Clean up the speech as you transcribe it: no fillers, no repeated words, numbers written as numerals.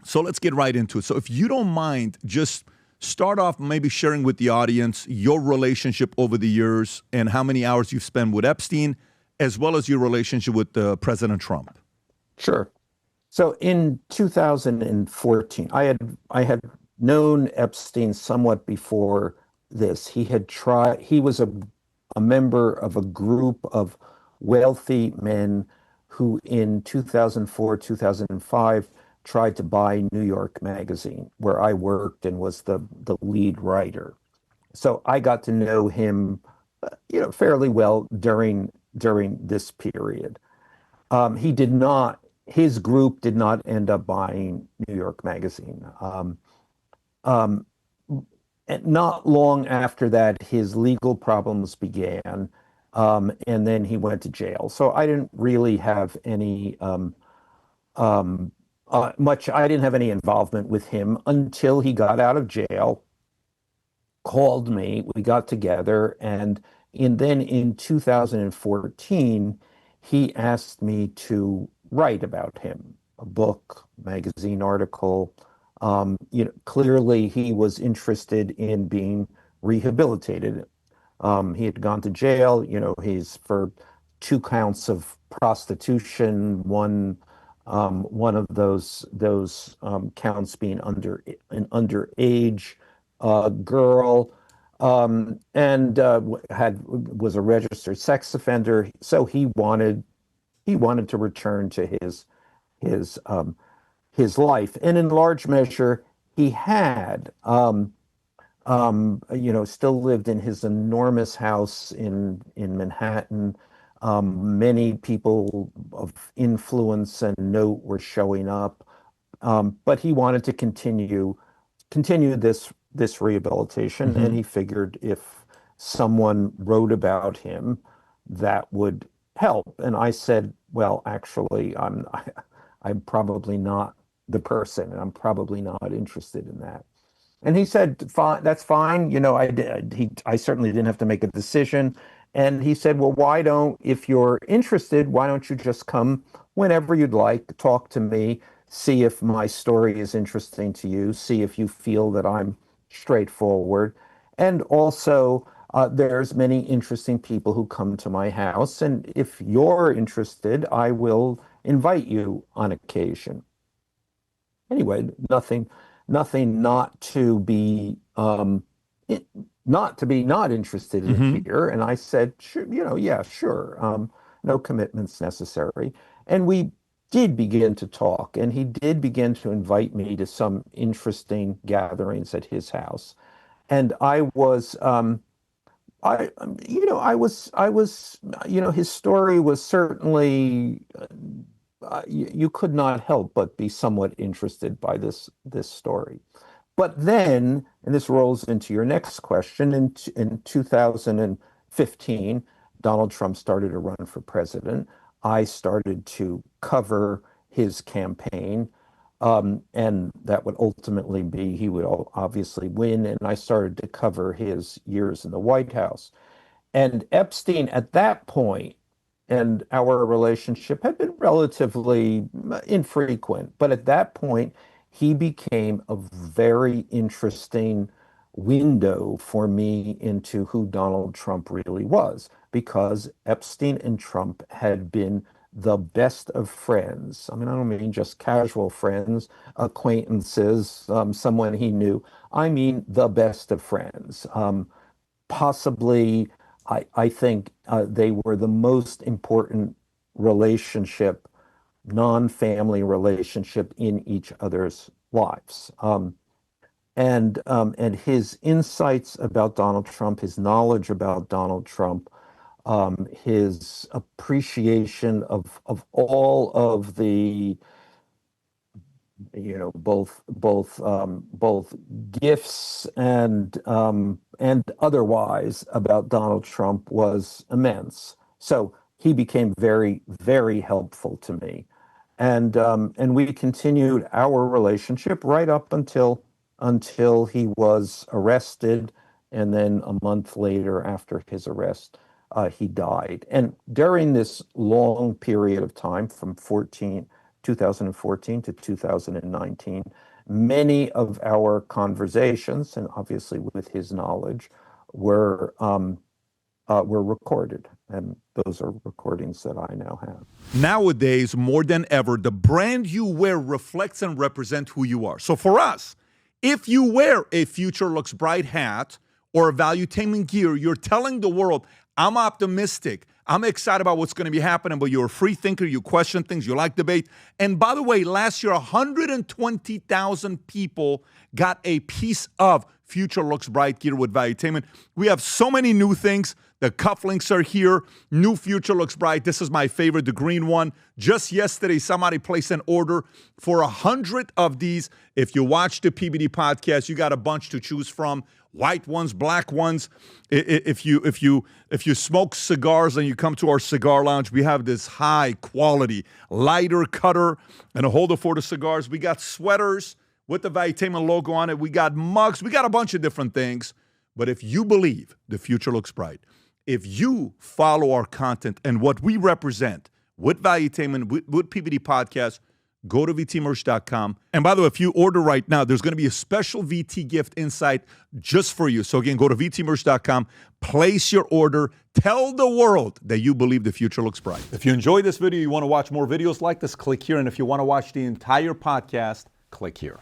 So let's get right into it. So if you don't mind, just start off maybe sharing with the audience your relationship over the years and how many hours you've spent with Epstein, as well as your relationship with President Trump. Sure. So in 2014, I had known Epstein somewhat before this. He was a member of a group of wealthy men who in 2004, 2005 tried to buy New York Magazine, where I worked and was the lead writer. So I got to know him, fairly well during this period. He did not, his group did not end up buying New York Magazine. Um, and not long after that, his legal problems began, and then he went to jail. So I didn't really have any I didn't have any involvement with him until he got out of jail, called me, we got together, and then in 2014, he asked me to write about him, a book, magazine article. Clearly he was interested in being rehabilitated. He had gone to jail, he's for 2 counts of prostitution, one of those counts being an underage girl, and was a registered sex offender. So he wanted to return to his life, and in large measure, he had. Still lived in his enormous house in Manhattan. Many people of influence and note were showing up, but he wanted to continue this rehabilitation, and he figured if someone wrote about him, that would help. And I said, well, actually, I'm probably not the person, and I'm probably not interested in that. And he said, fine, that's fine. I certainly didn't have to make a decision. And he said, well, if you're interested, why don't you just come whenever you'd like, talk to me, see if my story is interesting to you, see if you feel that I'm straightforward. And also, there's many interesting people who come to my house. And if you're interested, I will invite you on occasion. Anyway, nothing not to be not interested in here. And I said, sure, yeah, sure. No commitments necessary. And we did begin to talk, and he did begin to invite me to some interesting gatherings at his house. And I was, his story was certainly, you could not help but be somewhat interested by this story. But then, and this rolls into your next question, in 2015, Donald Trump started to run for president. I started to cover his campaign, and that would ultimately be, he would obviously win, and I started to cover his years in the White House. And Epstein, at that point, and our relationship had been relatively infrequent, but at that point, he became a very interesting window for me into who Donald Trump really was, because Epstein and Trump had been the best of friends. I mean, I don't mean just casual friends, acquaintances, someone he knew. I mean the best of friends. Possibly, I think they were the most important relationship, non-family relationship in each other's lives. And his insights about Donald Trump, his knowledge about Donald Trump, his appreciation of all of the, both gifts and otherwise about Donald Trump was immense. So he became very, very helpful to me, and we continued our relationship right up until he was arrested, and then a month later, after his arrest, he died. And during this long period of time, from 2014 to 2019, many of our conversations, and obviously with his knowledge, were recorded. And those are recordings that I now have. Nowadays, more than ever, the brand you wear reflects and represents who you are. So for us, if you wear a Future Looks Bright hat or a Valuetainment gear, you're telling the world, I'm optimistic. I'm excited about what's going to be happening, but you're a free thinker. You question things. You like debate. And by the way, last year, 120,000 people got a piece of Future Looks Bright gear with Valuetainment. We have so many new things. The cufflinks are here. New Future Looks Bright. This is my favorite, the green one. Just yesterday, somebody placed an order for 100 of these. If you watch the PBD podcast, you got a bunch to choose from. White ones, black ones. If you smoke cigars and you come to our cigar lounge, we have this high quality lighter cutter and a holder for the cigars. We got sweaters with the Valuetainment logo on it. We got mugs. We got a bunch of different things. But if you believe the future looks bright, if you follow our content and what we represent with Valuetainment, with PBD Podcast, go to vtmerch.com. And by the way, if you order right now, there's going to be a special VT gift inside just for you. So again, go to vtmerch.com, place your order, tell the world that you believe the future looks bright. If you enjoyed this video, you want to watch more videos like this, click here. And if you want to watch the entire podcast, click here.